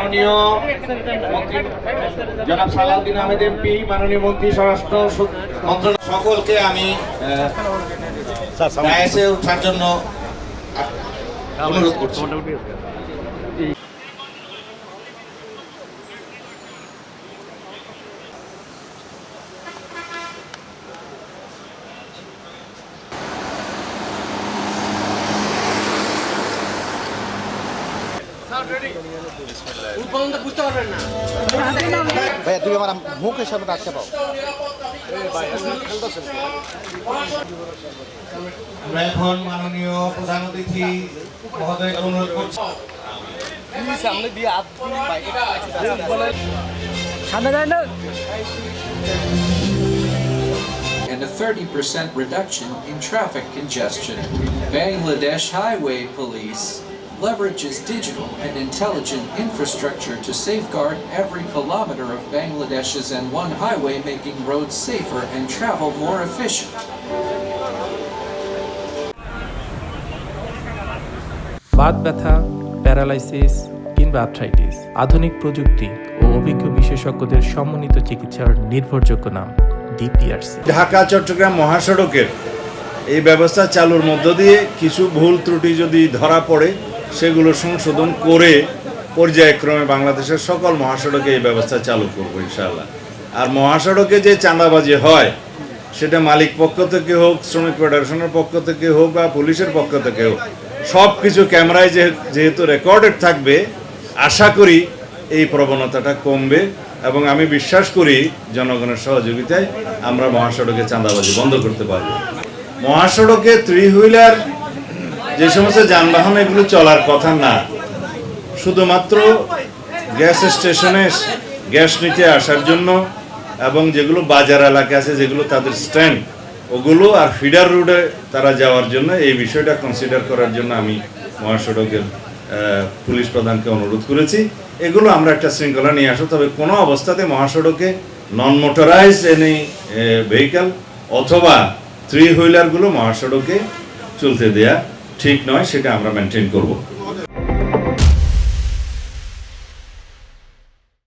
মাননীয় মন্ত্রী জনাব সালাউদ্দিন আহমেদ এমপি, মাননীয় মন্ত্রী স্বরাষ্ট্র মন্ত্রণালয়, সকলকে আমি ডায়াসে ওঠার জন্য অনুরোধ করছি। ভাইয়া তুই আমার মুখের সামনে আটকে পাও। আমরা এখন মাননীয় প্রধান অতিথি মহোদয়কে অনুরোধ করছি। And a 30% reduction in traffic congestion. Bangladesh Highway Police leverages digital and intelligent infrastructure to safeguard every kilometer of Bangladesh's N1 highway, making roads safer and travel more efficient. Baat ব্যথা, প্যারালাইসিস কিংবা আর্থ্রাইটিস, আধুনিক প্রযুক্তি ও অভিজ্ঞ বিশেষজ্ঞদের সমন্বিত চিকিৎসার নির্ভরযোগ্য নাম ডিপিআরসি। ঢাকা চট্টগ্রাম মহাসড়কের এই ব্যবস্থা চালুর মধ্য দিয়ে কিছু ভুল ত্রুটি যদি ধরা পড়ে সেগুলো সংশোধন করে পর্যায়ক্রমে বাংলাদেশের সকল মহাসড়কে এই ব্যবস্থা চালু করবো ইনশাআল্লাহ। আর মহাসড়কে যে চাঁদাবাজি হয় সেটা মালিক পক্ষ থেকে হোক, শ্রমিক ফেডারেশনের পক্ষ থেকে হোক বা পুলিশের পক্ষ থেকে হোক, সব কিছু ক্যামেরায় যেহেতু রেকর্ডেড থাকবে, আশা করি এই প্রবণতাটা কমবে এবং আমি বিশ্বাস করি জনগণের সহযোগিতায় আমরা মহাসড়কে চাঁদাবাজি বন্ধ করতে পারব। মহাসড়কে 3 হুইলার যে সমস্ত যানবাহন এগুলো চলার কথা না, শুধুমাত্র গ্যাস স্টেশনে গ্যাস নিতে আসার জন্য এবং যেগুলো বাজার এলাকা আছে যেগুলো তাদের স্ট্যান্ড ওগুলো আর ফিডার রোডে তারা যাওয়ার জন্য এই বিষয়টা কনসিডার করার জন্য আমি মহাসড়কের পুলিশ প্রধানকে অনুরোধ করেছি। এগুলো আমরা একটা শৃঙ্খলা নিয়ে আসো, তবে কোনো অবস্থাতে মহাসড়কে নন মোটরাইজ এনি ভেহিক্যাল অথবা 3 হুইলারগুলো মহাসড়কে চলতে দেয়া ঠিক নয়, সেটা আমরা মেনটেন করব।